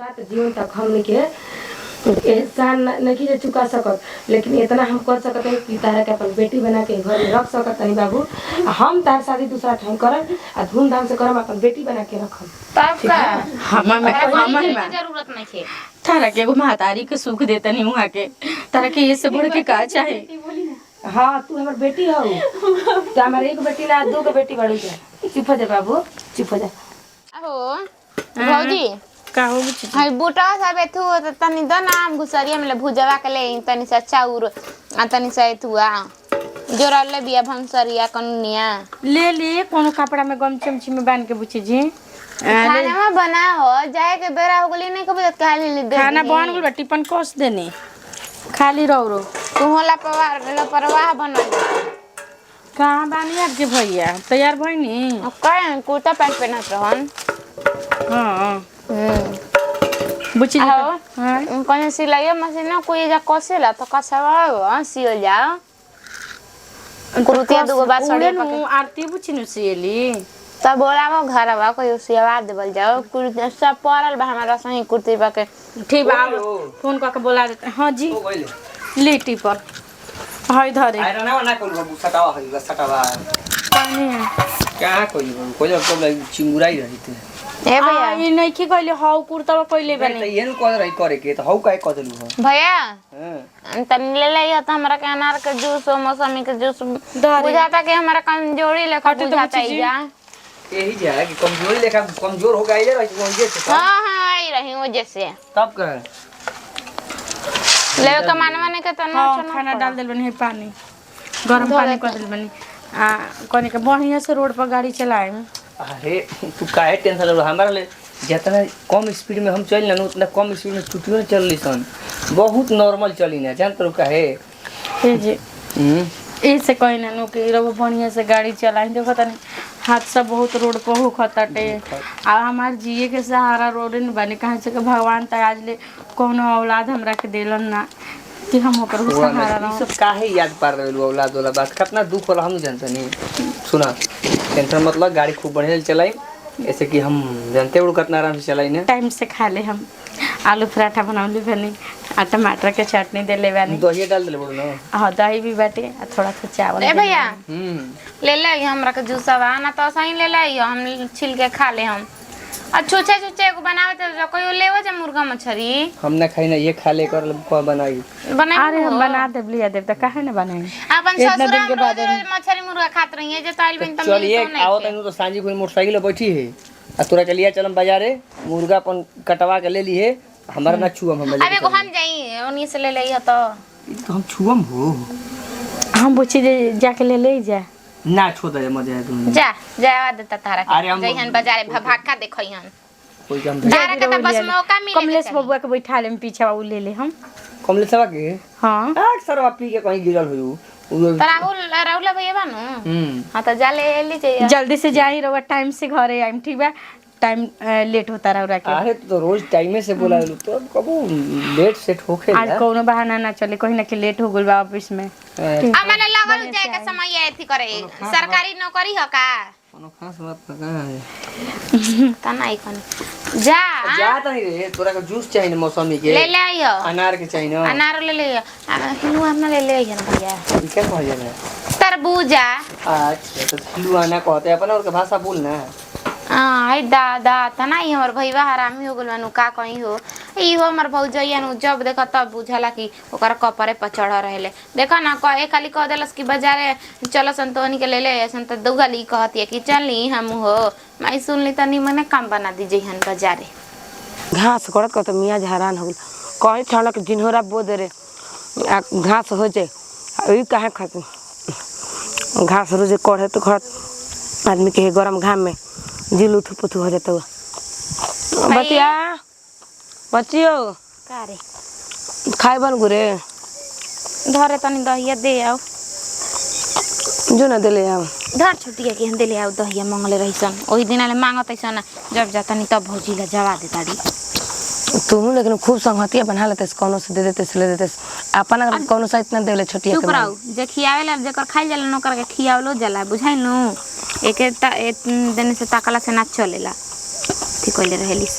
बात जीवन तक हमने के एहसान नहीं चुका सकत, लेकिन इतना हम कर सकते हैं कि तारा के अपन बेटी बना के घर में रख सकत नहीं बाबू। हम तार शादी दूसरा ठाई करब आ धूमधाम से करब, अपन बेटी बना के रखब। तब का हमर जरूरत नहीं है। तारा के एगो महतारी के सुख देता नहीं वहाँ के, तारा के ये से बढ़ के का चाहे। हाँ तू हमार बेटी हो, तो हमारे एक बेटी ना दो के बेटी बड़ी जा। चुप हो जा बाबू, चुप हो जा। हो भौजी का हो बुची हाय बूटा सब एथु तनी द नाम घुसरिया में भुजवा के ले तनी से चाउर आ तनी से एथुआ जोरल ले बिया भंसरिया कनुनिया ले ले कोनो कपड़ा में गम चमची में बांध के बुची जी। खाना में बना हो जाए के बेरा हो गली नहीं कबे खाली ले दे खाना बन गेल टिफिन कोस देनी खाली रौरो तू होला परवाह बना कहां बानी आज जे भैया तैयार भइनी कह कुर्ता पैंट पहनत रहन। हां बुची जी हां कौन सिलाई मशीन ना कोई जा कसेला तो कसवा सियो जाओ कुर्तिया दुगो बात सड़ी पके आरती बुची न सियली तब बोलावो घरवा कोई सियवा देबल जाओ कुर्ती सब परल बा हमरा सही कुर्ती पके ठीक बा फोन करके बोला देते। हां जी लेटी पर हाय धरे आइरा ना कोल बाबू सटावा है सटावा पानी क्या कोई तो लाइक चिंगुराई रही थे ए भैया ई नहीं की कहले हाउ कुर्ता कइले बने त येन कर रही करे के त हाउ काहे कदलु हो भैया हां तन ले ले त हमरा के अनार के जूस और मौसमी के जूस बुझाता कि हमरा कमजोरी लेखा बुझाता ही जा यही जा कि कमजोरी लेखा कमजोर हो गई रही वो जे से हां आई रही वो जैसे तब कर ले के मानवा ने के तना खाना डाल देल बनी पानी गरम पानी कर देल बनी आ कोने के बढ़िया से रोड पर गाड़ी चलाए। अरे तू काहे टेंशन ले हमरा ले जितना कम स्पीड में हम चल ना उतना कम स्पीड में टूटियो न चलली सन बहुत नॉर्मल चली ना जान तो काहे ए जी ऐसे कोई ना नो के रो बढ़िया से गाड़ी चलाई देखो तनी हादसा बहुत रोड पर हो खताटे आ हमार जिए के सहारा रोड न बने कहां से के भगवान त आज ले कोनो औलाद हमरा के देलन ना कि हम ओकर सहारा रहो। सब काहे याद पार देलु औलाद वाला बात कितना दुख होला हम जानते नहीं। सुना टेंशन मतलब गाड़ी खूब बढ़िया चलाई ऐसे कि हम जानते हो कितना आराम से चलाई ना टाइम से खा ले हम आलू पराठा बनाउली बनी आ टमाटर के चटनी दे ले बनी दही डाल देले बोलो ना। हां दही भी बाटे आ थोड़ा सा चावल ए भैया ले ले हमरा के जूसवा ना तो सही ले ले हम छिल के खा ले हम आ छुछे छुछे को बनावे तो कोई लेवो जे मुर्गा मछरी हम ना खाई ना ये खा ले कर को बनाई अरे हम बना देब लिया देब त काहे न बनाई अपन ससुर हम रोज मछरी मुर्गा खात रही है जे ताइल बिन तम चलिए आओ तनु तो सांझी कोई मोटरसाइकिल पे बैठी है आ तोरा के लिया चलम बाजारे मुर्गा अपन कटवा के ले ली है हमरा ना छुअम हम अबे को हम जाई ओनी से ले ले तो हम छुअम हो हम बुची जाके ले जा ना छो दे मजा है तुम जा जावा देता तारा के जइहन बाजारे भाका देखइहन कोई काम तारा के त बस मौका मिले कमलेश बबुआ के बैठा ले पीछे उ ले ले हम कमलेशवा के हां 8 सरवा पी के कहीं गिरल हो राहुल भैया बानू हां त जा ले जाइए जल्दी से जाई रवा टाइम से घरे आइम ठीक बा टाइम लेट होता रहा के अरे तो रोज टाइम से बोला तो कबो लेट सेट होखे आज कोनो बहाना ना चले कोई ना कि लेट हो गइल बा ऑफिस में हमने लगल जाए के समय एथी करे सरकारी नौकरी ह का कोनो खास बात ना है त नहीं कन जा त नहीं रे तोरा के जूस चाहिए मौसमी के ले ले आइयो अनार के चाहिए ना अनार ले ले हिलुआ ना ले ले आइयो भैया क्या कहले ना तरबूजा अच्छा तो हिलुआ ना कहते अपन और के भाषा बोल ना हां दादा तना ही हमर भईवा हरामी हो गलनु का कहीं हो ई हो हमर भौजैया नु जब देखा तब बुझाला कि ओकर कपरे पर चढ़ रहले देखा ना कहे खाली कह देलस कि बाजारे चलो संतोनी के ले ले ऐसन त दुगली कहती कि चलनी हम हो माई सुनली तनी मने काम बना दीजिए हन बाजारे घास करत कत मियाँ हैरान हो गल कहे छाला के जिनहोरा बो दे रे घास हो जाए ई काहे खाती घास रोज कढ़े तो घर आदमी के गरम घाम में जिल उठू पुथू हो जाता हुआ बतिया बचियो का रे खाए बन गुरे धरे तनी दहिया दे आओ जो ना देले आओ धर छुटिया के हम देले आओ दहिया मंगले रहिसन ओही दिन आले मांगत ऐसन जब जातनी तब भौजी ला जवा दे ताड़ी तुम लेकिन खूब संगतिया बना लेते कोनो से दे देते से ले देते अपन अगर कोनो से इतना देले छोटिया चुप रहो जे खियावेला जेकर खाई जाला नोकर के खियावलो जाला बुझाइनु एके दिन से ताकला से ना चलेला ठीक कइले रहेलिस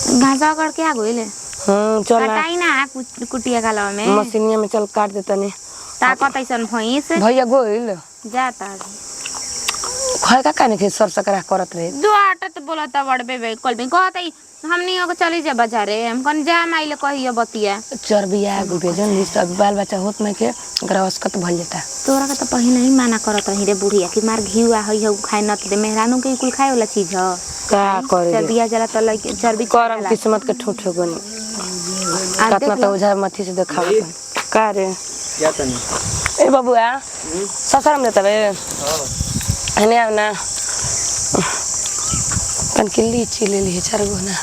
घासा काट के आ गइले चल ना कटाई ना कुटिया गालवा में मशीनिया में चल काट देता नहीं ताकत ऐसन भैंस भैया गोइल जाता खै का काने के सर सकरा करत रहे दो आटा तो बोलता बड़बे बे कल में कहता हमनी को चली जा बाजारे हम कन जा माइले कहियो बतिया चर्बी आ गुबे जन लिस्ट अब बाल बच्चा होत में के ग्रहस्कत भल जाता तोरा के तो पहिले ही माना करत रही रे बुढ़िया कि मार घिवा हई हउ खाए न दे मेहरानू के कुल खाए वाला चीज ह का करे चर्बिया जला तो लई चर्बी करम किस्मत के ठूठ हो गनी कतना तो उझा मथी से देखावत का रे क्या तनी ए बबुआ ससुर में तबे हने आना तन किल्ली चिले ली 4 गो ना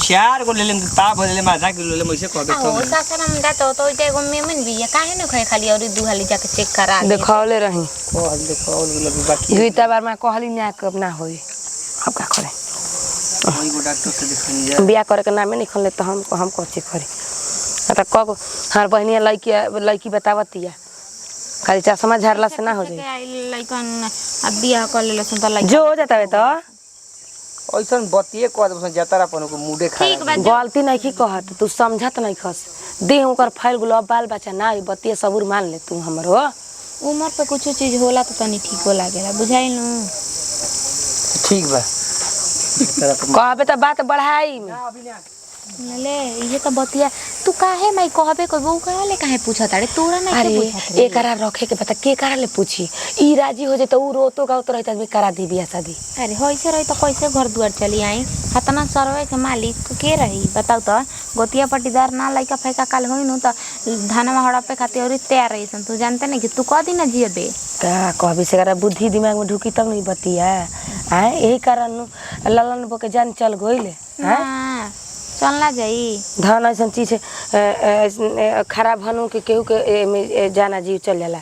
4 गो ले लेम ता भले में आधा किलो ले मुझे कहबे तो ओ सासरम दा तो एगो मेमन भी है काहे न खाए खाली और दू हाली जाके चेक करा दे देखौले रही कहल देखो लगी बाकी दुईता बार में कहली ना कब ना होई अब का करे कोई को डॉक्टर से दिखानी जा बिया करे के नामे निकल ले तो हम कोची करी आता कब हार बहनिया लड़की बतावतिया खाली चश्मा झाड़ला से ना हो जाई लइकन अब बियाह कर ले सन त जो हो जाता है तो ऐसन बतिए कह दे जतरा अपन को मुडे खा ठीक बा गलती नहीं की कहत तू समझत नहीं खस देह ओकर फैल गुलो बाल बच्चा ना बतिए सबूर मान ले तू हमरो उम्र पे कुछ चीज होला तो तनी ठीक हो लागेला बुझाई न ठीक बा कहबे तो बात बढ़ाई में ले ये तो बतिया तू काहे माई कहबे कहबो काहे ले काहे पूछत अरे तोरा नहीं अरे के पूछत एकरा रखे के पता के करा ले पूछी ई राजी हो जाए तो ऊ रोतो गावत रहत आदमी करा दी बियाह शादी अरे होइसे रही तो कैसे घर दुआर चली आई हतना सरवे के मालिक के रही बताऊ तो गोतिया पट्टीदार ना लइका फैका काल होई न तो धानमा हड़पे खातिर और तैयार रही सन तू जानते नहीं कि तू क दिन जियबे का कहबे से करा बुद्धि दिमाग में ढुकी तब नहीं बतिया हैं यही कारण ललन बो के जान चल गइले हैं हां चलना जाई धन ऐसा चीज खराब हनु के केहू के जाना जीव चल जाला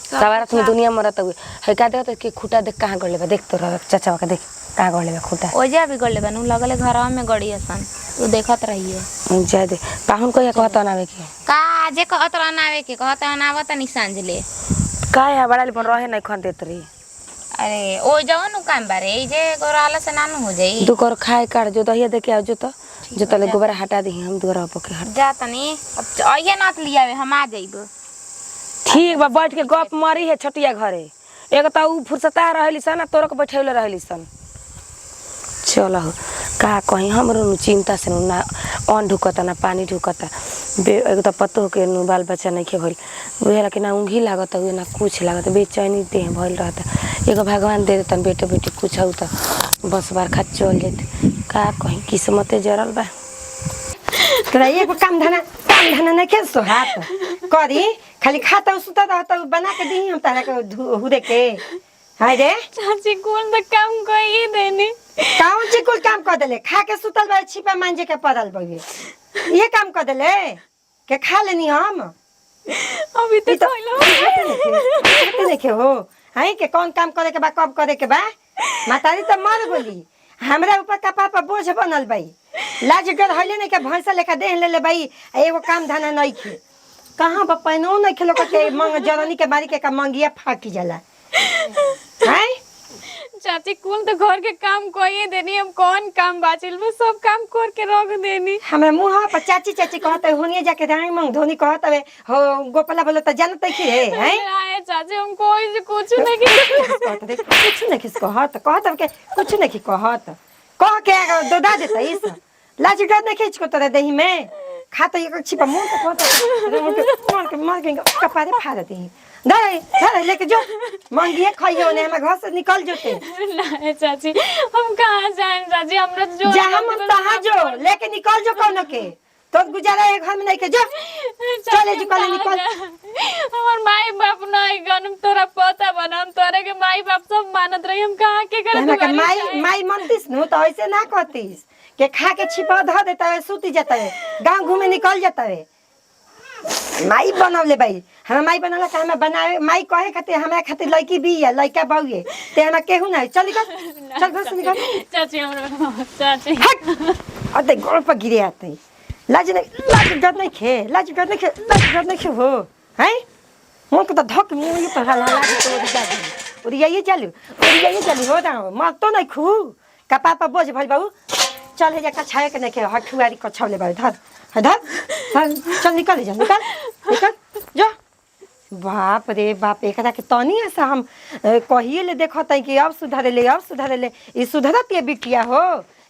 सवारत में दुनिया मरत हुए है का देखत के खूटा देख कहां गड़ले बा देख तो चाचा का देख कहां गड़ले बा खूटा ओजा भी गड़ले बनू लगले घरवा में गड़ी असन तू देखत रहिए जाय दे पाहुन को या कहत नावे के का जे कहत रहनावे के कहत रहनावत नि सांझले का है बड़ा लेपन रहे नहीं खन देत रही अरे ओ जाओ नु काम बारे ई जे गोराला से नानू हो जाई दू कर खाए काट जो दहिया देके आओ जो तले गोबर हटा दी हम दोरा पके हट जा तनी अब आइए नात लियावे हम आ जाइबो ठीक बा बैठ के गप मारी है छटिया घरे एक त ऊ फुर्सता रहली सन तोरा के बैठेले रहली सन चलो का कहीं हमरो नु चिंता से ना अन ढुकता ना पानी ढुकता एक त पतो के नु बाल बच्चा नहीं के भइल उहेला के ना ऊंघी लागत उहे ना कुछ लागत बेचैनी देह भइल रहता एगो भगवान दे देतन बेटे बेटी कुछ हो त बस बार खा चल जेते का कहीं किस्मते जरल बा तोरा एगो काम धना नहीं के सोहात करी खाली खाता सुता रहता बना के दी हम तारा के हुरे के हाय रे चाची कौन तो काम कही देनी कौन ची कुल काम कर देले खा के सुतल बा छिपा मांजे के पड़ल बगे ये काम कर देले के खा लेनी हम अभी तो खाते नहीं के हो हाय के कौन काम करे के बा कब करे के बा मातारी तो मर गोली हमरा ऊपर कपा पर बोझ बनल बाई लाज कर हले नहीं के भैंसा लेखा देह ले ले बाई एगो काम धाना नहीं खे कहां बा पैनो नहीं खेलो के मंग जननी के बारी के का मंगिया फाटी जाला हैं चाची कुल तो घर के काम कही देनी हम कौन काम बाचिल वो सब काम कर के रख देनी हमरा मुंह पर चाची चाची कहत होनिए जाके राई मंग धोनी कहत हो गोपाला बोलो त जानत की रे हैं आए चाची हम कोई से कुछ नहीं की कुछ नहीं किस कहत के कुछ नहीं कहत कह के दोदा देता इस लाज डर नहीं खींच को तोरे देही में खाता एक छिपा मुंह से कहत मार के कपारे फाड़ दे दे लेके जो मंगिए खाइयो ने हम घर से निकल जोते ना चाची हम कहां जाएं चाची हमरा जो जहां हम तहां जो लेके निकल जो कौन के तो गुजारा है घर में नहीं के जो चले जो कल निकल हमार माई बाप नहीं गन तोरा पता बनम तोरे के माई बाप सब मानत रही हम कहां के करे के माई मनतीस नु तो ऐसे ना कहतीस के खा के छिपा ध देता है सूती जाता है गांव घूमे निकल जाता है माई बनवले भाई हम माई बनला का हम बनावे माई कहे खातिर हमरा खातिर लड़की भी है लड़का बहुए ते हमरा केहू नहीं चल घर से निकल चाची हमरा चाची हट अरे गोड़ पर गिरे आते लाज डर नहीं खे हो हैं मन को तो धक मुंह ये पर हला लाज तो जाती और ये चालू हो रहा मत तो नहीं खू कपा पर बोझ भइल बाबू चल है कछाए के नहीं हठुआरी कछौले बारे धर धर धर चल निकल जा निकल निकल जा। बाप रे बाप एकरा के तनी ऐसा हम कहिए ले देखत है कि अब सुधरे ले ई सुधरत ये बिटिया हो।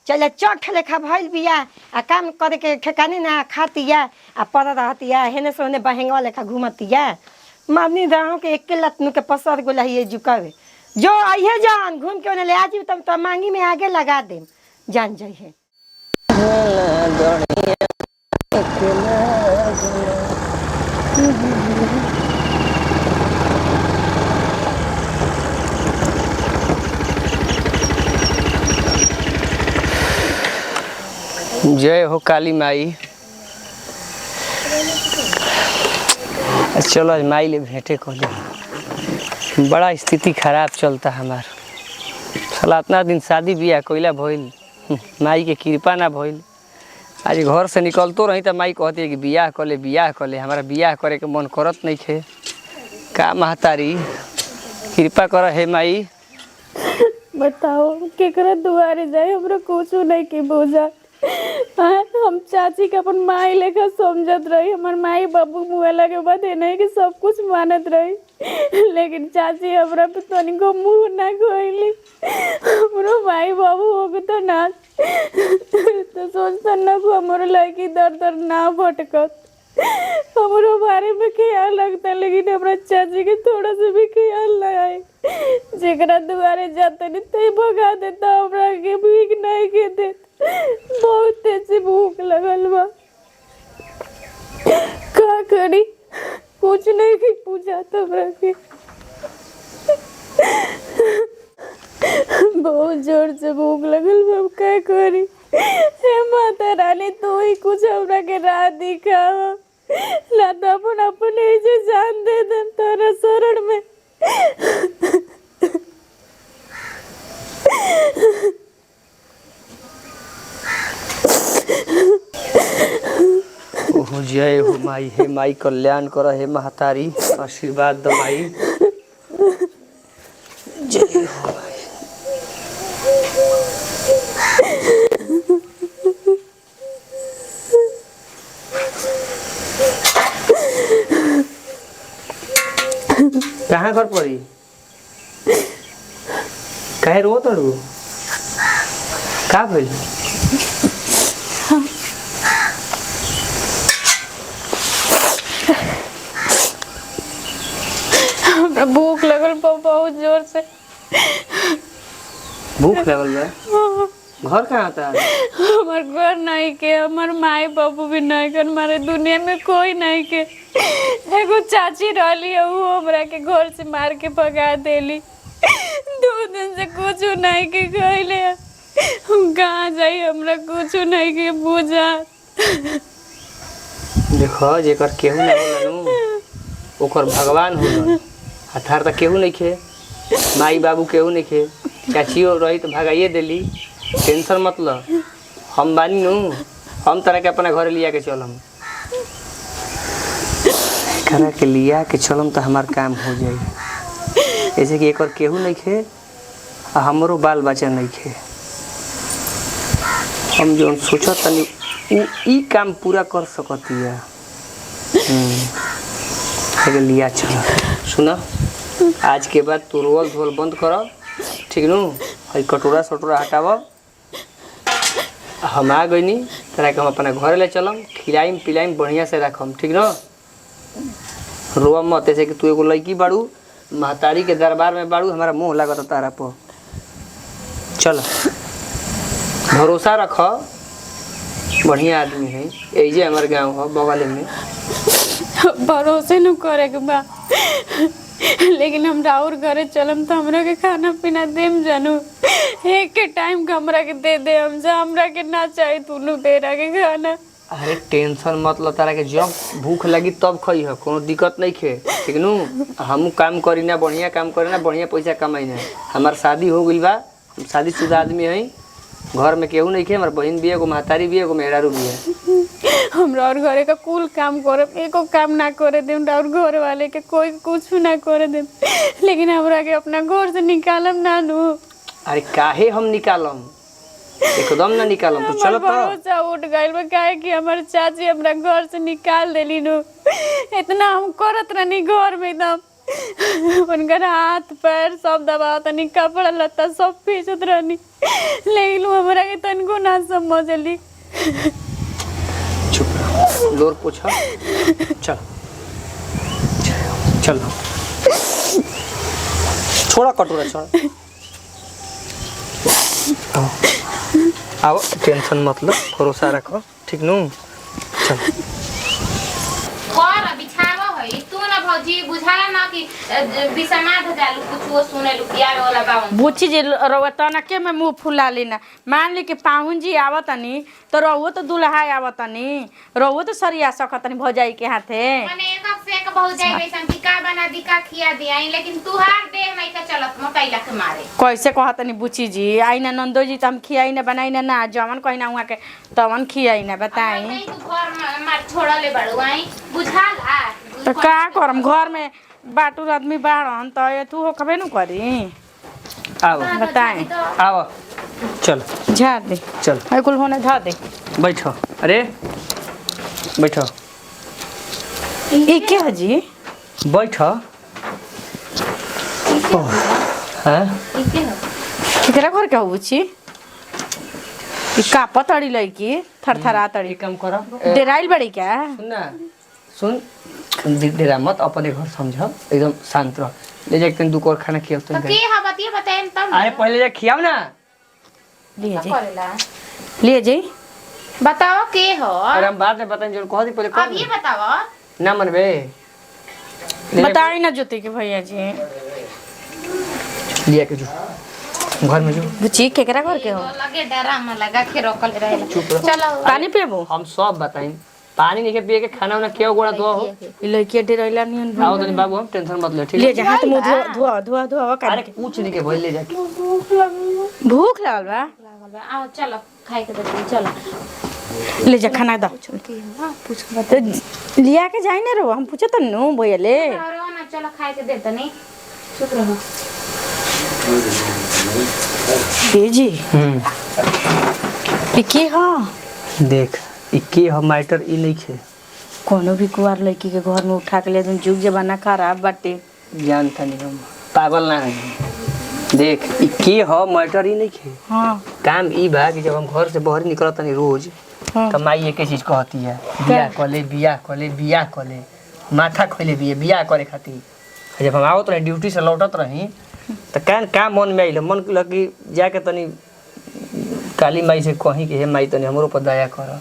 चले चख लेखा भइल बिया आ काम करे के ठेकाने ना खातिया आ पर रहतिया हेने से ओने बहेंगवा लेखा घूमतिया मारनी राहों के एक लतनु के पसर गोला ये झुकावे जो आइए जान घूम के ओने ले आजी तब तो मांगी में आगे लगा दे जान जाइए। जय हो काली माई। चलो आज माई ले भेंटे को ले। बड़ा स्थिति खराब चलता हमार। साला इतना दिन शादी बियाह कोइला भइल माई के कृपा ना भइल। आज घर से निकलतो रही तो माई कहती है कि बियाह कर ले हमारा बियाह करे के मन करत नहीं थे। का महतारी कृपा कर हे माई। बताओ केकरा दुआरे जाए हमरा कुछ नहीं के बुझा। हम चाची के अपन माई लेखा समझत रही हमार माई बाबू मुआला के बाद नहीं कि सब कुछ मानत रही लेकिन चाची हमरा पे तनिको मुंह ना खोली। हमरो माई बाबू हो तो ना तो सोचता ना को हमरो लड़की दर दर ना भटकत हमरो बारे में ख्याल रखता लेकिन हमरा चाची के थोड़ा सा भी ख्याल ना आए। जेकरा दुआरे जाते नहीं ते भगा देता हमरा के भीख नहीं के देता। बहुत तेज से भूख लगल बा का करी कुछ नहीं की पूछा हमरा के बहुत जोर से भूख लगल बा का करी। हे माता रानी तू ही कुछ हमरा के राह दिखा ना तो अपन ऐसे जान दे दे तारा शरण में। ओहो जय हो माई। हे माई कल्याण कर हे महतारी आशीर्वाद दो माई। जय हो माई। कहाँ घर पड़ी कहे रो तड़ू का भइल। हमरा भूख लगल बा बहुत जोर से। भूख लगल बा घर कहाँ था। हमार घर नहीं के हमार माई बाबू भी नहीं के हमारे दुनिया में कोई नहीं के। एगो चाची रहली वो हमरा के घर से मार के भगा देली। 2 दिन से कुछ नहीं के खैले हम कहाँ जाई हमरा कुछ नहीं के बुझा। देखो जेकर केहू ना बोलनु ओकर भगवान होलन। हथार तक केहू नहीं खे माई बाबू केहू नहीं खे चाचियो रही तो भगाइए देली। टेंशन मत लो हम बानी नु हम तरह के अपना घर लिया के चलम करा के लिया के चलम तो हमार काम हो जाई। ऐसे कि एक और केहू नहीं खे आ हमरो बाल बच्चा नहीं खे। हम जो सोचा तनी ई काम पूरा कर सकतिया। लिया चल सुना आज के बाद तू रोल धोल बंद कर ठीक नु। हई कटोरा सटोरा हटाव हम आ गईनी तरा के हम अपना घर ले चलम खिलाइम पिलाइम बढ़िया से रखम ठीक न। रोआ मत ऐसे कि तू एगो लड़की बाड़ू महतारी के दरबार में बाड़ू हमारा मुँह लागत तारा पर। चल भरोसा रख बढ़िया आदमी है ऐजे हमारे गाँव हो बगल में। भरोसे न करे के बा लेकिन हम राउर घरे चलम तो हमरा के खाना पीना देम जानू। एक के टाइम का हमरा के दे हम जा हमरा के ना चाहे तूनु बेरा के खाना। अरे टेंशन मत लो तारा के जब भूख लगी तब खई है कोनो दिक्कत नहीं खे ठीक नु। हम काम करी ना बढ़िया काम करी ना बढ़िया पैसा कमाई ना। हमार शादी हो गई बा हम शादीशुदा आदमी है घर में केहू नहीं खे। हमार बहन भी है एगो महतारी भी है एगो मेहरारू भी है। हमरा और घरे का कुल काम करे एको काम ना करे दे और घर वाले के कोई कुछ ना करे दे लेकिन हमरा के अपना घर से निकालम ना नु। अरे काहे हम निकालम एकदम ना निकालम तो चलो तो भरोसा उठ गइल बा काहे कि हमर चाची हमरा घर से निकाल देली नु। इतना हम करत रहनी घर में एकदम उनकर हाथ पैर सब दबा तनी कपड़ा लत्ता सब पीछत रहनी, लेकिन हमरा के तनको ना समझली। चुप रहो, जोर पूछा। चल चलो छोड़ा कटोरा छोड़ा। आओ टेंशन मत लो, भरोसा रखो, ठीक नु। चल और बिछावा है तू ना भौजी बुझाला ना कि बिसमाद जालू कुछ वो सुने लु किया वाला बावन बुच्ची जे रवतना के में मुंह फुला लेना। मान ली कि पाहुन जी आवतनी तो रहुओ तो दुल्हा आवतनी, रहुओ तो सरिया सकतनी भौजाई के हाथे। माने एक से एक भौजाई वैसन टिका बना दिका खिया दियाई, लेकिन तुहार देह नहीं का चलत मोटाइला के मारे। कैसे कहतनी बुच्ची जी, आई ना नंदो जी तो हम खियाई ना बनाई ना ना जवन कहीं ना वहाँ के तवन खियाई ना बताई। नहीं तू घर मार छोड़ा ले बड़ू आई बुझाल आ तो का करम घर में बाटूर आदमी बाड़न तो ये तू हो कबे नु करी आओ बताई। आओ चल झाड़ दे चल है कुल होने धा दे। बैठो, अरे बैठो ई के हजी बैठो। हाँ केकरा घर के होउची ई का पतड़ी लईकी थरथरा तड़ी एक काम करो, डेराइल बड़ी क्या सुन ना, सुन डेरा मत, अपने घर समझो, एकदम शांत रह। ले जा एक दू कोर खाना खियाओ तो के हा बतिया बताएन तब अरे पहले जा खियाओ ना। लिए जी करेला लिए जी बताओ के हो। अरे हम बाद में बताएं, जो कह दी पहले अब ये बताओ ना मनबे। बताई ना ज्योति के भैया जी लिया के जो घर में जो बुच्ची केकरा घर के हो लगे डरा में लगा के रोकल रहेला। चुप रहो। चलो पानी पियबो हम सब बताएं, पानी नहीं के पिए के खाना वाना क्यों गोड़ा धो हो। ई लड़की डेराइला नियन आओ तो बाबू, हम टेंशन मत ले, ठीक ले है। जा हाथ मुंह धो धो धो अरे कुछ नहीं के भइल, ले जाके भूख लागल बा लागल बा आओ चलो खाए के दे चलो ले जा खाना दो पूछ के तो लिया के जाई ना रो हम पूछे तो नु भैया ले बता ना चलो खाए के दे तनी चुप रहो। जी ई के हो देख ई के हम मैटर ई नहीं खे। कोनो भी कुआर लड़की के घर में उठा के ले तुम जुग जमाना खराब बाटे जानता नहीं, हम पागल ना है। देख ई के हो मैटर ई नहीं खे। हां काम ई बा कि जब हम घर से बाहर निकलत नहीं रोज हाँ। तो माई एक चीज कहती है, बियाह कले बियाह कले बियाह कले, माथा खोले बियाह करे खातिर। जब हम आवत रही ड्यूटी से लौटत रही तो का मन में आइल, मन लगी जाके तनी काली माई से कहीं कि हे माई तनी हमरो पर दया कर।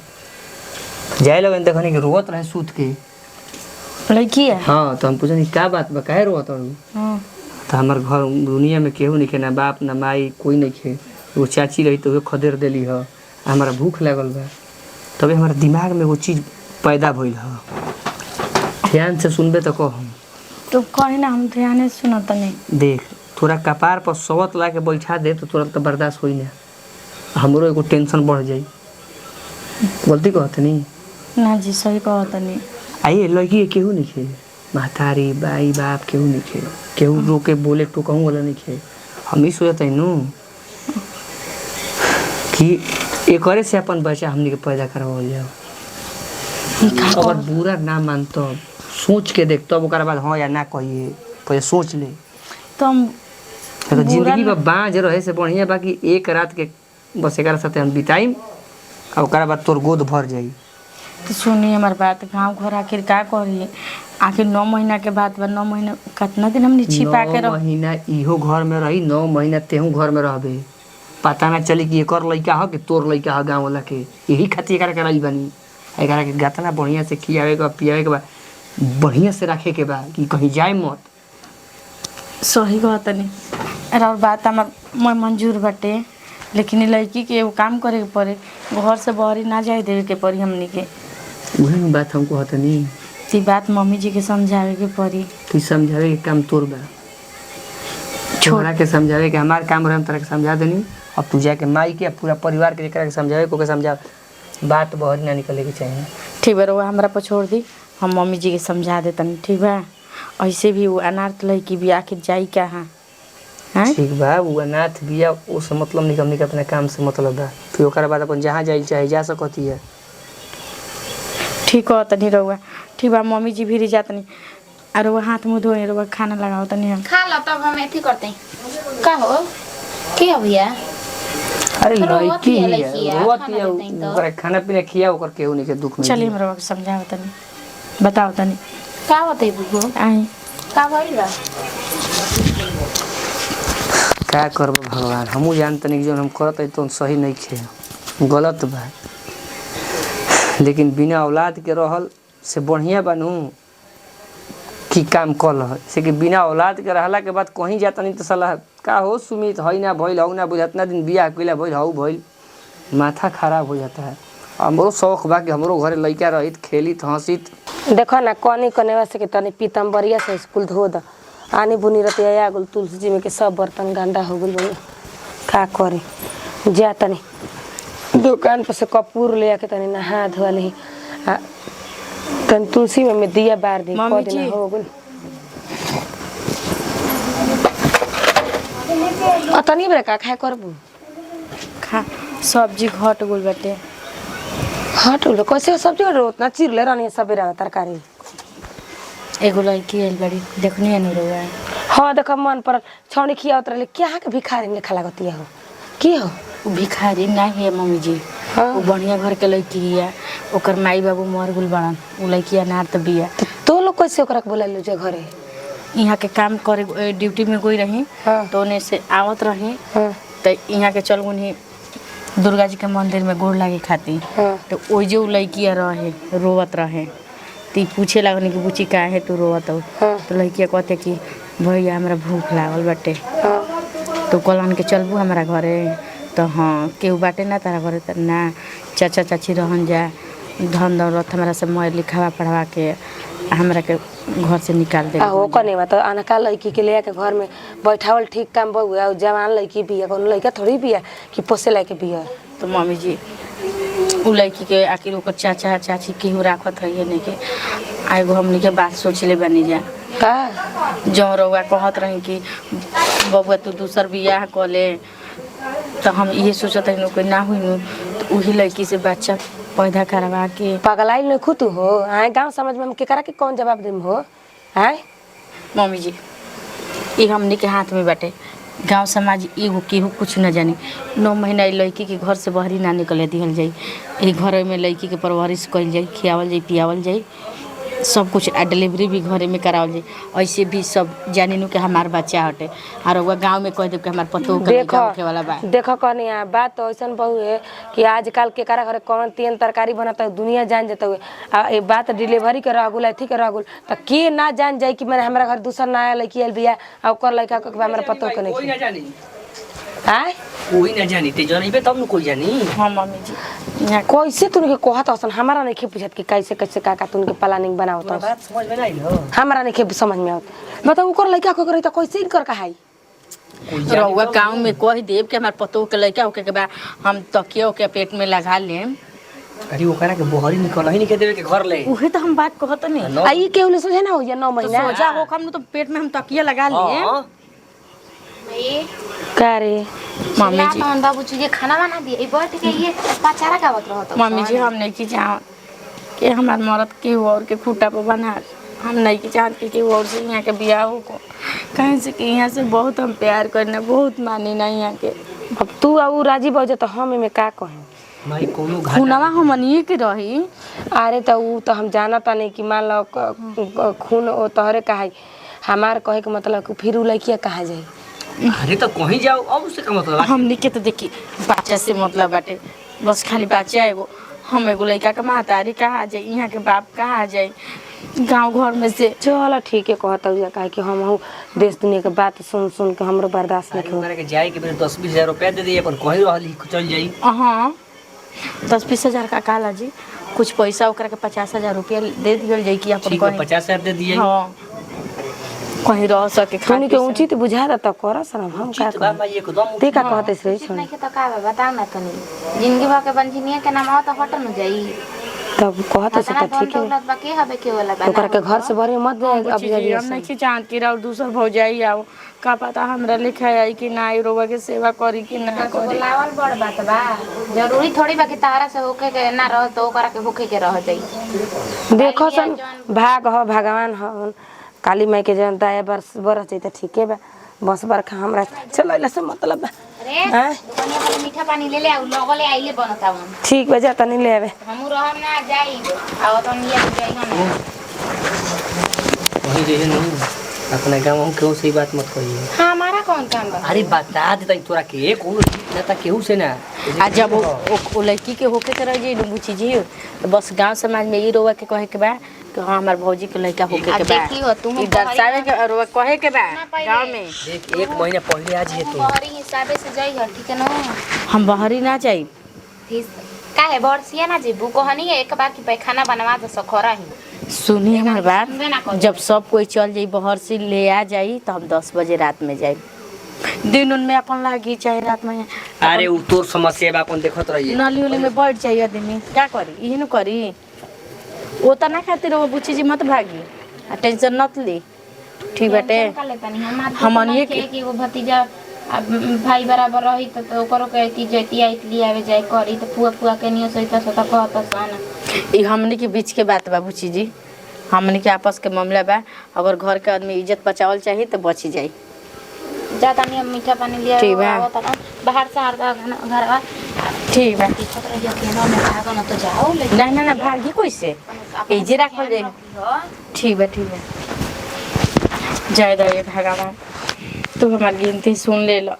जाए लगन देखनी कि रोत रहे सूत के। लड़की है हाँ तो हम पूछनी का बात बा, काहे रोत रहू। हां तो हमार घर दुनिया में केहू नहीं खे, ना बाप ना माई कोई नहीं खे। वो चाची रही तो वो खदेर देली ह, हमारा भूख लागल बा। तभी हमारा दिमाग में वो चीज़ पैदा भइल ह। ध्यान से सुनबे तो कह हम तो कहीं ना हम ध्यान से सुनत नहीं। देख तोरा कपार पर सवत ला के बैठा दे तो तुरंत बर्दाश्त होई ना, हमरो एगो टेंशन बढ़ जाई। गलती कहत नहीं ना जी सही कहत नहीं। आई लड़की केहू नहीं खे, महतारी बाई बाप केहू नहीं खे, केहू रोके बोले तो कहूँ वाला नहीं खे। हम ही सोचते हैं नु कि एकरे से अपन बच्चा हमने के पैदा करवाओ जाओ। अगर बुरा ना मानतो सोच के देख तब ओकरा बाद हाँ या ना कहिए, पहले सोच ले। तो हम तो जिंदगी में बाँझ रहे से बढ़िया बाकी एक रात के बस एक साथ हम बिताई और ओकरा बाद तोर गोद भर जाई। तो सुनिए हमारी बात, गाँव घर आखिर का करिए, आखिर 9 महीना के बाद 9 महीना कितना दिन हमने छिपा के 9 महीना इहो घर में रही, 9 महीना तेहू घर में रहबे, पता ना चली कि एकर लड़का हो कि तोर लड़का हो गाँव वाला के। यही खातिर एकरा के रही बनी, एकरा के गतना बढ़िया से खियावे के पियावे के बा, बढ़िया से रखे के बा कि कहीं जाए मत। सही कहत नहीं। अरे और बात हमार मैं मंजूर बाटे, लेकिन लड़की के एगो काम करे के पड़े, घर से बाहरी ना जाए देवे के पड़ी हमनी के। वही बात हमको कहत नहीं, ती बात मम्मी जी के समझावे के पड़ी। तू समझावे के काम तोर बा, छोरा के समझावे के हमार काम रहे, हम तरह के समझा देनी। अब तू जाके माई के पूरा परिवार के एकरा के समझावे को के समझा, बात बाहर ना निकले के चाहिए। ठीक बा रउआ हमरा पर छोड़ दी, हम मम्मी जी के समझा देतनी। ठीक बा, ऐसे भी वो अनाथ लड़की भी आखिर जाई कहाँ, हैं ठीक बा वो अनाथ बिया उस मतलब नहीं हमनी के अपने काम से मतलब बा फिर ओकरा बाद अपन जहाँ जाई चाहे जा सकती है। ठीक हो तनी रहुआ ठीक बा मम्मी जी भी जात नहीं और वो हाथ मुंह धोए रहुआ खाना लगाओ तनी हम खा लो तब हम एथी करते हैं का हो क्या भैया अरे रोवत लड़की हिया, है लड़किया, रोवत खाना हिया, देतई तो। ओकरा खाना पीना खिया ओकर केहू नहीं के दुख में चलिए हम रहुआ के समझाओ तनी बताओ तनी का होते बुगो आई का भइल बा का करब भगवान हमहू जानते नहीं जो हम करत है तो सही नहीं खे गलत बा लेकिन बिना औलाद के रहल से बढ़िया बनू की काम कल है से कि बिना औलाद के रहला के बाद कहीं जाता नहीं तो सलाह का हो सुमित है ना भइल हौ ना बुझतना दिन बियाह कइला भइल हौ भइल माथा खराब हो जाता है। हमरो शौक बा कि हमरो घरे लइका रहित खेलित हंसित। देखो ना कनी कनेवा से के तनी पीतम्बरिया से स्कूल धो द आनी बुनी रतिया आ गेल तुलसी जी में के सब बर्तन गंदा हो गेल भैया का करे जा तनी दुकान पर से कपूर ले आके तनी नहा धोआ ली तनी तुलसी में दिया बार दी मम्मी को दिन जी। हो गेल तनी बेरा का खाए करबू खा सब्जी घट गुल बाटे हट लो कैसे सब्जी कट उतना चीर ले रहनी सबेरा में तरकारी एगो लड़की आइल बड़ी देखनी है नहीं रहुआ हाँ देख मन पर छौनी खिया उतरले क्या के भिखारी लेखा लागतिया हो की हो उ भिखारी नहीं है मम्मी जी हाँ। वो बढ़िया घर के लड़की है ओकर माई बाबू मर गुल बड़न उ लड़की अनार तो बिया तो लोग कैसे ओकरा के बोला लो जे घरे यहाँ के काम करे ड्यूटी में गई रही हाँ। तो उन्हें से आवत रही हाँ तो यहाँ के चल गुनी दुर्गा जी के मंदिर में गोड़ लागे खाती हाँ। तो ओइ जो लड़किया रहे रोवत रहे तो ई पूछे लागनी कि बुची का है तू रोवत हो हाँ। तो लड़किया कहते कि भैया हमरा भूख लागल बाटे हाँ तो कहलन के चलबू हमारा घरे तो हाँ केहू बाटे ना तारा घरे तो ना चाचा चाची रहन जा धन दौलत हमारा से मर लिखावा पढ़वा के हमरा के घर से निकाल दे हो कने बा तो अनका लड़की के ले के घर में बैठावल ठीक काम बहु और जवान लड़की बिया कोनो लड़का थोड़ी बिया कि पोसे लायक बिया तो मम्मी जी उ लड़की के आखिर ओकर चाचा चाची केहू राखत है नहीं के आएगो हमनी के बात सोच ले बनी जा का जो रउआ कहत रही कि बबुआ तू दूसर बियाह कर ले तो हम ये सोचत है कोई ना हुई तो वही लड़की से बच्चा पैदा करवा के पगलाई नहीं खुद हो आए गांव समझ में हम केकरा के कौन जवाब देम हो आए मम्मी जी ये हमनी के हाथ में बाटे गांव समाज एगो केहू कुछ न जानी 9 महीना लड़की के घर से बहरी ना निकले दिहल जाई ये घर में लड़की के परवरिश कइल जाई खियावल जाई पियावल जाई सब कुछ डिलीवरी भी घरे में करावल जाई ऐसे भी सब जानी नु के हमार बच्चा हटे और वो गांव में कह दे कि हमार पतो के लड़का होके वाला बा देखो कनिया बात तो ऐसा बहु है कि आजकल केकरा घरे कौन तेल तरकारी बनता है दुनिया जान जाता है आ ये बात डिलीवरी के रह गुल अथी के रह गुल तो के ना जान जाए कि मेरे हमारा घर दूसरा नया लड़की आयल बिया आ ओकर लड़का के हमारा पतो के नहीं कोई ना जानी आए कोई ना जानी ते जानबे तब न कोई जानी। हां मम्मी जी यहाँ कैसे तुनके कहत हसन हमारा नहीं पूछत कि कैसे कैसे का तुनके प्लानिंग बनावत तोरा बात समझ में नहीं हो हमारा नहीं समझ में आवत बताओ ओकर लड़का को करे तो कैसे इनकर कहाई कोई रउआ गाँव में कह देव कि हमार पतो के लड़का होके के बा हम तकिया के पेट में लगा लेम अरे ओकरा के बहरी निकल ही नहीं के देवे के घर ले उहे तो हम बात कहत नहीं आई केहू ले सोझे ना हो या 9 महीना सोचा हो हम तो पेट में हम तकिया लगा लिए हां भाई का रे मम्मी जी मन बाबू जी खाना बना दिए ई बैठ के ये पाचारा गावत रहत मम्मी जी हम नहीं की चाह कि हमार मरद के और के खूटा पर बना हम नहीं की चाहत कि और से यहाँ के बियाह हो को कहीं से कि यहाँ से बहुत हम प्यार करना बहुत मानी ना यहाँ के अब तू आऊ राजी बजे तो हम में का कहें माई कोनो घाटा खूनवा हमनिए के रही अरे तो ऊ तो हम जानता नहीं कि मान लो खून ओ तोहरे कहाई हमार कहे के मतलब कि फिर उ लड़किया कहा जाई अरे तो कहीं जाओ अब से का मतलब हमनी के तो देखी बच्चा से मतलब बाटे बस खाली बच्चा एगो हम एगो लड़का के महतारी कहा जाए यहाँ के बाप कहा जाए गांव घर में से चलो ठीक है कहता हुआ कहे कि हम हूँ देश दुनिया के बात सुन सुन के हमरो बर्दाश्त नहीं ओकरा के जाए के फिर 10-20 हजार रुपया दे दिए अपन कहीं रहली चल जाई। हाँ 10-20 हजार का काला जी कुछ पैसा ओकरा के 50,000 रुपया दे दियल जाए कि अपन ठीक है कहीं 50,000 दे दिए। हाँ कहीं रह सके सुनी के ऊंची तो बुझा देता कर सर हम का चित बा माई एकदम ते का कहते से छोड़ नहीं के तो का बा बताओ ना तनी जिंदगी भर के बंझिनिया के नाम आओ तो हट न जाई तब कहत से तना तो ठीक है दौलत बा के हबे के वाला बा ओकरा के घर से बरे मत दे अभी जी हम नहीं चाहत कि और दूसर भौजाई आओ का पता हमरा लिखा आई कि ना रोवा के सेवा करी कि ना तो करी बोलावल बड़ बात बा जरूरी थोड़ी बा कि तारा से होके के ना रह तो ओकरा के होके के रह जाई देखो सन भाग हो भगवान हो काली माई के जनता है बरस जाए तो ठीक है बा बस बरखा हमरा चलो इला से मतलब बा अरे हैं? दुकानिया वाले मीठा पानी ले ले आउ लगले आइले बनता हम ठीक बा जा तनी ले आवे हमू रहम ना जाई आओ तो निया जाई हम वही रहे नहीं अपना गाँव हम केहू से ही बात मत कहिए। हमारा कौन काम बा अरे बता देता तोरा के कौन ना ता केहू से ना आ जब वो लड़की के होके के रह जाई बुची जी तो बस गांव समाज में ई रोवा के कहे के बा कि हाँ हमार भौजी के लड़का होके के बा देखी हो तुम ई दर्शावे के रोवा कहे के बा गांव में देख 1 महीना पहले आज है तो बहरी हिसाबे से जाई हो ठीक है ना हम बाहरी ना जाई फिर काहे बरसिया ना जीबू कहनी है एक बार की पैखाना बनवा दो सखरा ही सुनी हमार सुनबे ना बात करी। जब सब कोई चल जाई बाहर से ले आ जाई तो हम 10 बजे रात में जाई दिन उनमें अपन लागी चाहे रात में अरे उ तोर समस्या बा अपन देखत रहिए नाली उली में बैठ जाई आदमी क्या करी यही न करी वो तो ना खातिर वो बुची जी मत भागी आ टेंशन मत ली ठीक बाटे हमनिए के कि वो भतीजा भाई बराबर रही तो ओकरो के ती जती आइतली आवे जाए करी तो पुआ पुआ के नियो सहित सता कहत सन ई हमनी के बीच के बात बा बुची जी हमनी के आपस के मामला बा अगर घर के आदमी इज्जत बचावल चाहिए तो बची जाई ज्यादा नहीं मीठा पानी लिया ठीक बा। बाहर से हरदा घर ठीक बा छतरा या के ना में भागो ना तो जाओ ले ना ना ना भागी कैसे एजे रखल जाई ठीक बा जय दे भगवान तू हमार गिनती सुन ले लो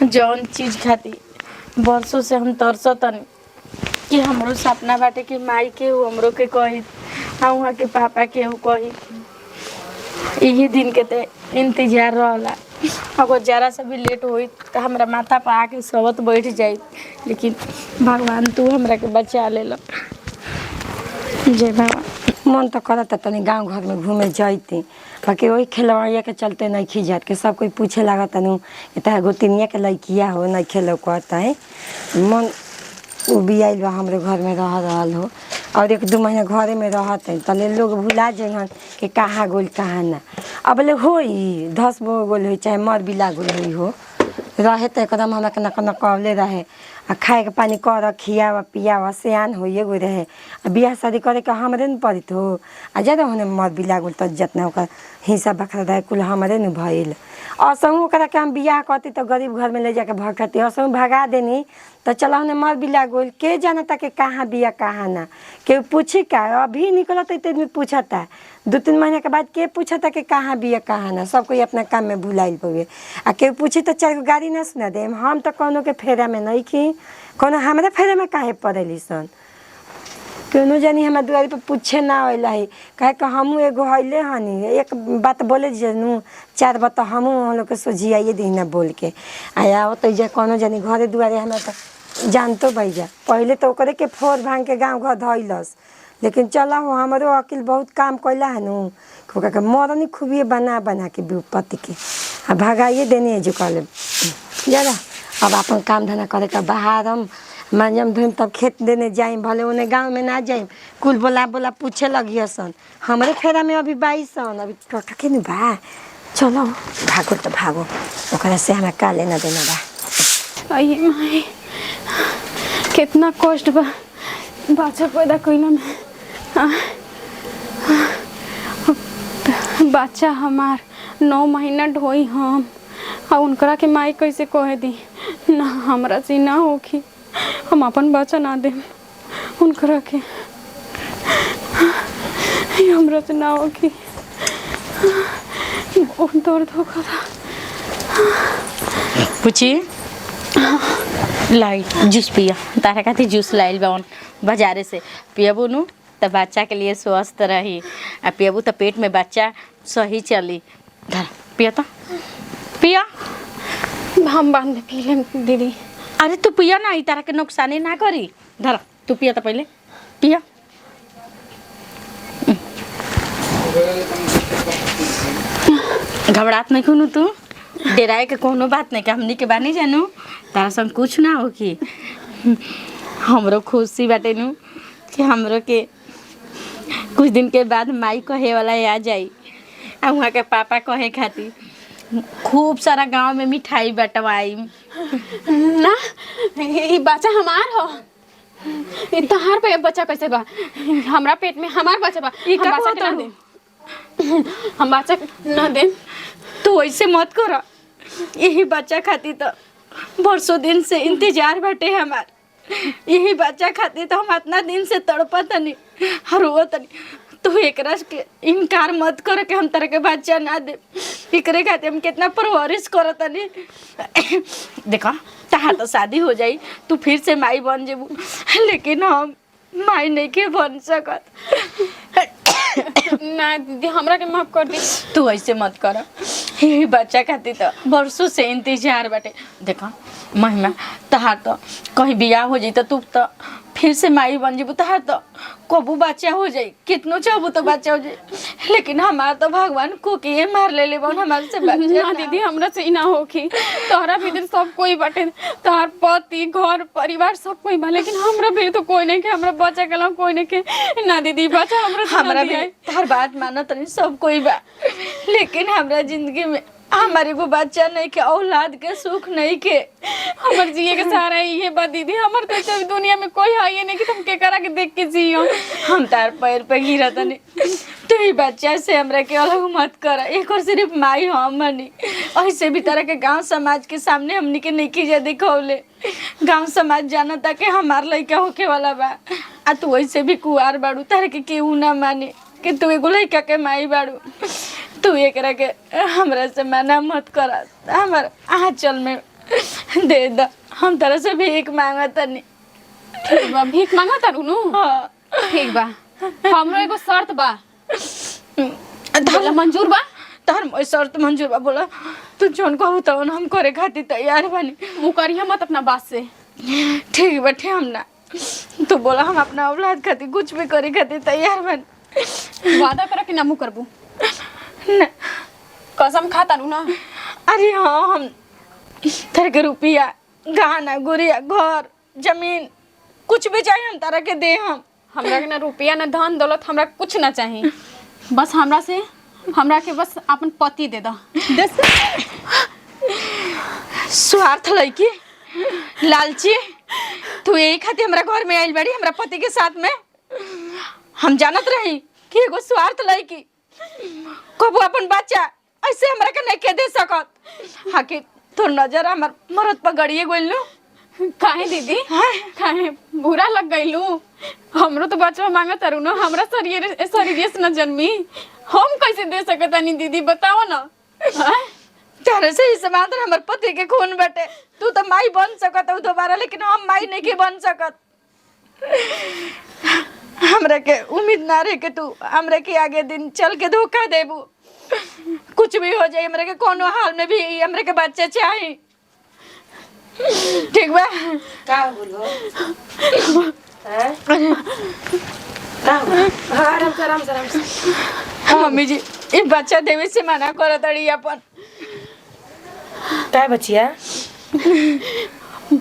जौन चीज खाती बरसों से हम तरसतनी कि हमरो सपना बाटे कि माई के हमरो के कही आ वहाँ के पापा के कही यही दिन के ते इंतजार रहला अगर जरा सा भी लेट होई तो हमरा माथा पर आके सबत बैठ जाई लेकिन भगवान तू हमरा के बचा ले लो जय भगवान मन तो करत तनी गांव घर में घूमे जाइते बाकी वही खिलवाड़िया के चलते नहीं खिजात के सब कोई पूछे लागत तनु इतना गोतिनिया के लड़किया हो नहीं खेलो कहता है मन उ भी आइल बा हमरे घर में रह रहल हो और 1-2 महीना घरे में रहत है तले लोग भुला जाइहन कि कहाँ गोल कहाँ ना अब ले होई 10 गोल होई चाहे मर बिला गोल होई हो रहे तो एकदम हमरा के न कवले रहे आ खाए के पानी कर खियावा पियावा सियान होइए गो रहे आ बियाह शादी करे के हमरे न पड़ित हो आ ज्यादा होने मर बिला गोल तो जितना ओकर हिस्सा बखरा रहे कुल हमरे न भइल असहु ओकरा के हम बियाह करती तो गरीब घर में ले जाके भगती असहु भगा देनी तो चलो हमने मर बिला गोल के जानता कि कहाँ बिया कहाँ ना के पूछी का अभी निकलता इतने पूछता 2-3 महीने के बाद के पूछता कि कहाँ बिया कहाँ ना सब कोई अपना काम में भुलाइल पवे आ के पूछी तो 4 गाड़ी ना सुना दे हम तो कोनो के फेरा में नहीं की कोनो हमारे फेरा में काहे पड़ेली सन क्यों जानी हमारे दुआरी पर पूछे ना आइला है कहे कि हमू एगो हइले हनी एक बात बोले जनू 4 बात हमू हम लोग के सोझियाइए दी ना बोल के आया तो जे कोनो जानी घरे दुआरे हमें तो जानतो भैया पहले तो ओकरे के फोर भांग के गाँव घर धइलस लेकिन चला हो हमारो अकिल बहुत काम कैला है नू ओकरा के मरनी खूबिए बना बना के विपत्ति के आ भगाइए देने जो कहले जरा अब अपन काम धंधा करे का बाहर हम मंजम धुम तब खेत देने जाइम भले उन्हें गांव में ना जाइम कुल बोला पूछे लगी सन हमारे फेरा में अभी 22 सन अभी टोटके नहीं बा चलो भागो तो भागो ओकरा से हमें का लेना देना बा अये माई कितना कष्ट बा बच्चा पैदा कइला में बच्चा हमार 9 महीना ढोई हम आ उनकरा के माई कैसे कहे दी ना हमरा से ना होखी हम अपन बच्चा ना दे उनकरा के हमरा से ना होखी बहुत दर्द होगा था पूछी लाई जूस पिया तारा खाती जूस लाइल बावन बाजारे से पियबू नु तो बच्चा के लिए स्वस्थ रही आ पियबू तो पेट में बच्चा सही चली धर पिया तो पिया हम बांध पी ले दीदी अरे तू पिया ना तारा के नुकसानी ना करी धर तू पिया तो पहले पिया घबरात नहीं खूनु तू डेराए के कोनो बात नहीं कि हमनी के बानी जानू तारा संग कुछ ना हो कि हमरो खुशी बाटे नु कि हमरो के कुछ दिन के बाद माई कहे वाला आ जाई आ वहाँ के पापा कहे खातिर खूब सारा गांव में मिठाई बंटवाई। ना ये बच्चा हमार हो। ये तहार पे बच्चा कैसे बा? हमरा पेट में हमार बच्चा बा। ये हम का बच्चा के ना कहत दे। हम बच्चा ना दे। तो ऐसे मत कर। यही बच्चा खातिर तो बरसों दिन से इंतजार बाटे हमार। यही बच्चा खातिर तो हम इतना दिन से तड़पतनी रोतनी। तो एकरा के इनकार मत कर के हम तरह के बच्चा ना दे। एकरे खातिर हम कितना परवरिश करतनी। देखा तहार तो शादी हो जाई, तू फिर से माई बन जेबू, लेकिन हम माई नहीं के बन सकत। ना दीदी हमरा के माफ कर दी। तू ऐसे मत कर। यही बच्चा खातिर तो बरसों से इंतजार बाटे। देखा महिमा तहार तो कहीं बियाह हो जाई तो तू तो फिर से माई बन जेबू। तहार तो कबू बच्चा हो जाई, कितनो चाहबू तो बच्चा हो जाई, लेकिन हमार तो भगवान को के मार ले बन हमारे से बच्चा ना दीदी हमरा से ना होखी। तोहरा भीतर सब कोई बाटे, तोहर पति घर परिवार सब कोई बा, लेकिन हमरा भी तो कोई नहीं के। हमरा बच्चा के ला कोई नहीं के। ना दीदी बच्चा हमरा से हमरा ना भी दियाई। तार बात मानो तनी सब कोई बा, लेकिन हमरा जिंदगी में हमारे को बच्चा नहीं के, औलाद के सुख नहीं के। हमर जिए के सहारा ये बा दीदी। हमर तो इस दुनिया में कोई है ये नहीं कि तुम के करा के देख के जियो। हम तार पैर पे गिरा तनी। तू ही बच्चा से हमरा के अलग मत कर। एक और सिर्फ माई हम मनी। ऐसे भी तरह के गांव समाज के सामने हमनी के नहीं कीजा दिखौले। गांव समाज जाना था कि हमार लड़का होके वाला बा, आ तू ऐसे भी कुआर बाड़ू, तार के केहू ना माने कि तू एगो लड़का के माई बाड़ू। तू एकरा के हमरा से मना मत कर। हमार आंचल में दे द। हम तरह से भीख मांगतनी। ठीक बा, भीख मांगा तारू नु। हाँ ठीक बा, हमरो एगो शर्त बा। बोला मंजूर बा? तार शर्त मंजूर बा। बोला तू जोन कहू तवन हम करे खातिर तैयार बानी। मुकरिया मत अपना बात से। ठीक बैठे हम ना। तू बोला हम अपना औलाद खातिर कुछ भी करे खातिर तैयार बानी। वादा कर कि ना मुँह करबू? ना कसम खा तारू ना? अरे हाँ, हम तार के रुपया गहना गुड़िया घर जमीन कुछ भी चाहिए हम तारा के दे। हम हमरा के ना रुपया ना धन दौलत हमरा कुछ ना चाहिए। बस हमरा के बस अपन पति दे दा। स्वार्थ लड़की, लालची, तू यही खातिर हमरा घर में आइल बाड़ी हमरा पति के साथ में। हम जानत रही कि एगो स्वार्थ लड़की कबू अपन बच्चा ऐसे हमरा के नहीं के दे सकत। हाकि तोर नजर हमर मरद पर गड़िए गइल नु। काहे दीदी? काहे बुरा लग गइलू? हमरो तो बच्चा मांगा तारू ना। हमरा शरीर से न जन्मी, हम कैसे दे सकतानी दीदी बताओ ना। तारे से ही समाधान हमर पति के खून बटे। तू तो माई बन सकत हो दोबारा, लेकिन हम माई नहीं के बन सकत। हमरा के उम्मीद ना रहे कि तू हमरा के आगे दिन चल के धोखा देबू। कुछ भी हो जाए हमरा के कोनो हाल में भी हमरा के बच्चा चाहिए। ठीक बा? का बोलो हैं? का हां आराम से। मम्मी जी ये बच्चा देवे से मना करत अड़ी अपन। काय बचिया?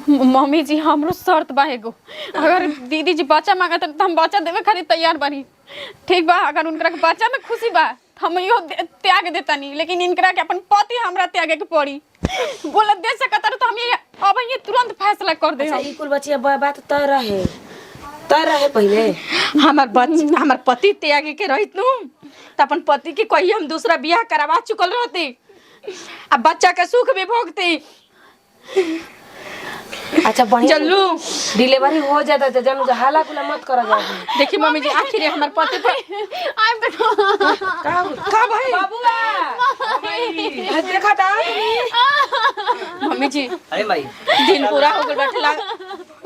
मम्मी जी हमरो शर्त बा एगो। अगर दीदी जी बच्चा मांगत तो हम बच्चा देवे खातिर तैयार बानी। ठीक बा? अगर उनकरा के बच्चा में खुशी बा हम यो त्याग देतानी, लेकिन इनकरा के अपन पति हमरा त्यागे के पड़ी। बोला दे सकत तो हम ये अब ये तुरंत फैसला कर दे। अच्छा ई कुल बचिया बात तय रहे पहले। हमार पति त्यागे के रहित नु त अपन पति के कही हम दूसरा बियाह करवा चुकल रहती। अब बच्चा के सुख भी भोगती। अच्छा बढ़िया चलू डिलीवरी हो जाता तो जानू हाला कुला मत करा जाए। देखी मम्मी जी आखिर हमार पति पर आइब देखो का भाई बाबूआ देखा था मम्मी जी अरे भाई दिन पूरा हो गल बैठला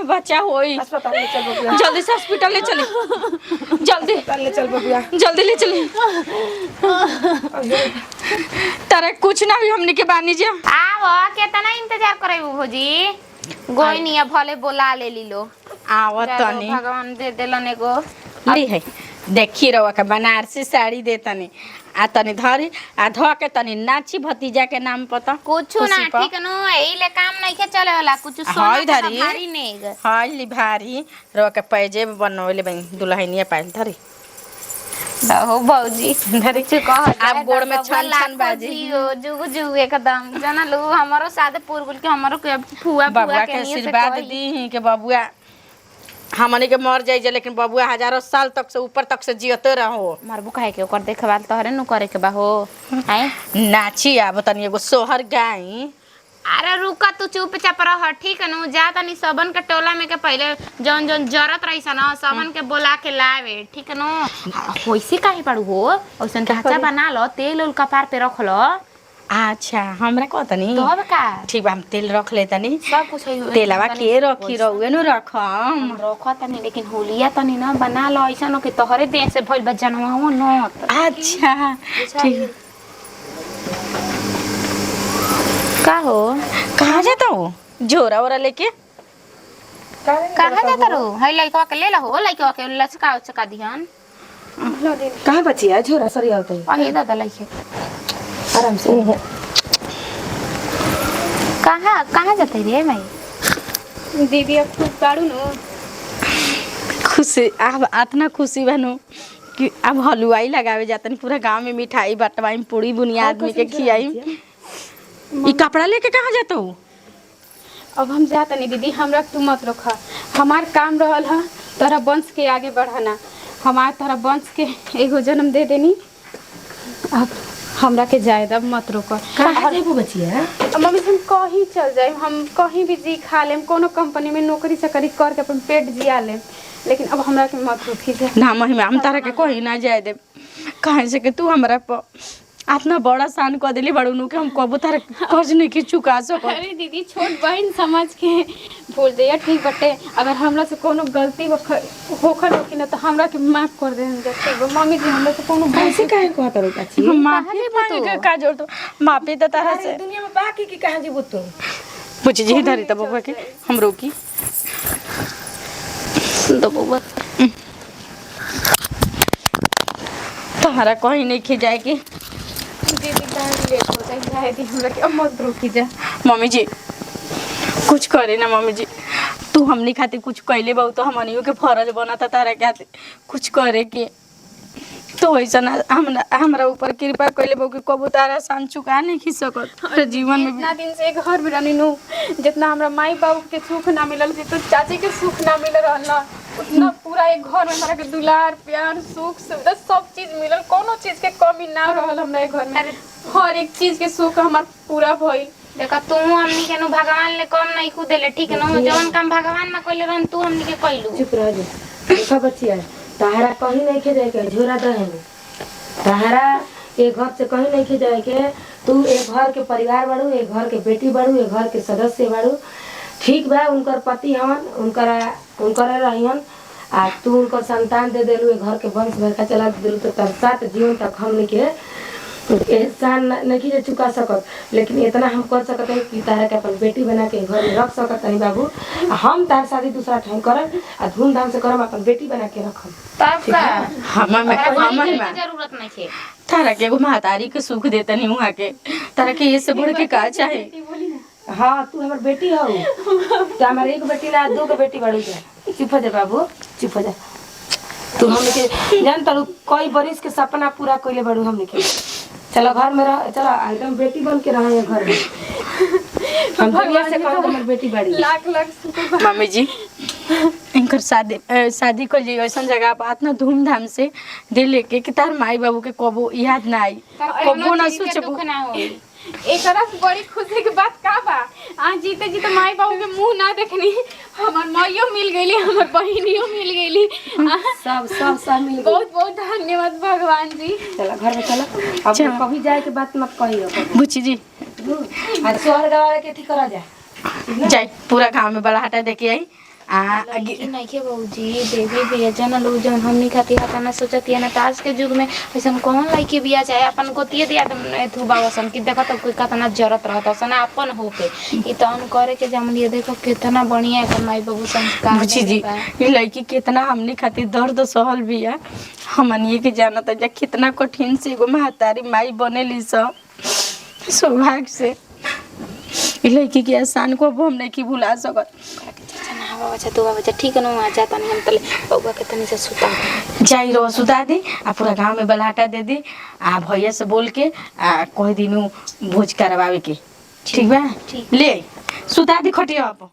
बच्चा होई। अस्पताल ले चल बबुआ। जल्दी से हॉस्पिटल ले चली। जल्दी ले चल बबुआ। जल्दी ले चली। तारे कुछ ना हुई हमनी के बानी जी। आव केतना इंतजार करे भौजी? गोई नहीं भले बोला ले ली लो। आवत तनी भगवान दे देलन एगो। ली है देखी रवा के बनारसी साड़ी दे तनी आ तनी धरी आ ध के तनी नाची भतीजा के नाम पता कुछु ना ठीक नो एही ले काम नहीं के चले वाला कुछ सोना हाय का धरी। भारी नहीं हाय ली भारी रवा के पैजेब बनवले बन दुल्हनिया पाइल धरी हो भौजी धरी आप गोड़ में छन छन बाजी जुग जुग एकदम जना लो हमारो सादे पुरगुल के हमारो के फुआ बबुआ फुआ के के नहीं से आशीर्वाद कही। दी के बबुआ हमनी के मर जाई जे लेकिन बबुआ हजारों साल तक से ऊपर तक से जियते रहो मरबू काहे के ओकर देखभाल तोहरे नु करे के बा हो हैं नाची आब तनी एगो सोहर गाई अरे रुका तू चुपचाप रह ठीक है नु जा तनी सबन के टोला में के पहले जौन जौन जरत रही सन सबन के बोला के लावे ठीक है नु होइसे काहे पड़ू हो ओसन ढांचा बना लो तेल उल कपार पे रख लो अच्छा हमरा को तनी तब का ठीक बा हम तेल रख ले तनी सब कुछ है तेलवा के रखी रहुए नु रखम रखो तनी लेकिन होलिया तनी ना बना लो ऐसा नो कि तोहरे देह से भइल बा जनवा न अच्छा ठीक का हो कहाँ जाता हो झोरा वोरा लेके कहाँ जाता रो है लइकवा के ले ला हो लइकवा के लचका उचका दिहन कहाँ बची है झोरा सरी आवत है पहिले दादा लइके आराम से कहाँ जाते रे भाई दीदी अब खूब काढ़ू नो खुशी अब इतना खुशी बनो कि अब हलवाई लगावे जातन पूरा गांव में मिठाई बटवाई पूरी बुनिया आदमी के खियाई ई कपड़ा लेके कहाँ जाता हो अब हम जाता नहीं दीदी हमरा तू मत रोका हमार काम रहल है तोरा वंश के आगे बढ़ाना हमार तोरा वंश के एगो जन्म दे देनी अब हमरा के जायद अब मत रोको कहाँ जेबू बची है मम्मी हम कहीं चल जाए हम कहीं भी जी खा लेम कोनो कंपनी में नौकरी चाकरी करके अपन पेट जिया लेम लेकिन अब हमरा के मत रोकी जा ना महिमा हम तारा के कोई ना जाए दे कहे से कि तू हमरा पर इतना बड़ा शान कर दिली बड़ू नु के हम कबो तारा कर्ज नहीं की चुका सको अरे दीदी छोट बहन समझ के बोल दे ठीक बटे अगर हमरा से कोनो गलती होखल होखी ना तो हमरा के माफ कर दे मम्मी जी हमरा से कोनो कैसे काहे कहत रो बची हम माफी मांगे के का जोड़ तो माफी तो तारा से दुनिया में बाकी की कहाँ जेबू तू पूछ जी धरी तब बबुआ के हम रोकी तो बबुआ तोहरा कहीं नहीं खी जाए की दीदी टाइम लेट हो जाए दी हमरा के अब मत रोकी जा मम्मी जी कुछ करे ना मम्मी जी तू हमनी खातिर कुछ कैले बहु तो हमनियों के फर्ज बनता तारा के कुछ करे के तो ऐसा ना हमरा ऊपर कृपा कैले बहु कि कबू तारा सान चुका नहीं खी सकत तो जीवन में इतना दिन से घर में रहनी नु जितना हमरा माई बाबू के सुख ना मिलल तो चाची के सुख ना मिल रहल ना उतना पूरा एक घर में हमरा के दुलार प्यार सुख सुविधा सब चीज मिलल कोनो चीज के कमी ना रहल हमरा घर में हर एक चीज के सुख हमार पूरा भइल देखा तू हमनी के नु भगवान ले कम नहीं खुद देले ठीक है नु जौन काम भगवान ना कइले रहन तू हमनी के कइलू चुप रह जा देखा बची है तहरा कहीं नहीं खे जाए के झोरा दहे में तहरा एक घर से कहीं नहीं खे जाए के तू एक घर के परिवार बाड़ू एक घर के बेटी बाड़ू एक घर के सदस्य बाड़ू ठीक बा उनकर पति हवन उनकर रहियन आ तू उनकर संतान दे देलू घर के वंश भरका चला देलू तो तर साथ जीवन तक हमने के एहसान नहीं जे चुका सकत लेकिन इतना हम कर सकत है कि तारा के अपन बेटी बना के घर में रख सकत है बाबू आ हम तार शादी दूसरा ठाई करब आ धूमधाम से करब अपन बेटी बना के रखब तब का हमर जरूरत नहीं है तारा के एगो महतारी के सुख देता नहीं वहाँ के तारा के ये से बढ़ के का चाहे हाँ तू हमार बेटी हो तो हमार एक बेटी ना दो के बेटी बड़ी जा चुप हो जा बाबू चुप हो जा तू हमने के जान तारू कई बरिस के सपना पूरा कइले बड़ू हमने के चलो घर में रह चलो एकदम बेटी बन के रहे घर में हम दुनिया से कहो हमार बेटी बड़ी लाख लाख शुक्र मम्मी जी इनकर शादी कर जी ऐसा जगह पर इतना धूमधाम से दे लेके कि तार माई बाबू के कबो याद ना आई कबो ना सोचबो दुख ना हो एक तरफ बड़ी खुशी की बात का बा आज जीते जीते माई बाबू के मुंह ना देखनी हमार माइयो मिल गईली हमार बहनियो मिल गईली सब मिल गई बहुत बहुत धन्यवाद भगवान जी चलो घर में चलो अब कभी जाए के बात मत कहियो बुच्ची जी आज शहर गवाए के ठीक करा जा जाए पूरा गांव में बड़ा हटा देके आई लड़की नहीं के बहूजी देवी बिया जन लोग जन हमनी खाती हता ना सोचती है ना आज के युग में ऐसा कौन लड़की बिया चाहे अपन गोतिये दिया तू बाबा सन की देखो तो कोई कितना जरूरत रहता सन अपन होके ई तो हम करे के जम लिए देखो कितना बढ़िया है माई बाबू संस्कार बुची जी ये लड़की कितना हमनी खातिर दर्द सहल बिया हमनिए के जानत जा कितना कठिन से एगो महतारी माई बनेली सब सौभाग्य से ये लड़की के आसान को अब हम नहीं की भुला सकत अच्छा तू बाबा ठीक है ना आ जाता नहीं हम तले बउआ के तनी से सुता जाई रो सुता दे आ पूरा गांव में बलाटा दे दे आ भैया से बोल के आ कह दिनु भोज करवावे के ठीक बा ले सुता दी खटिया आप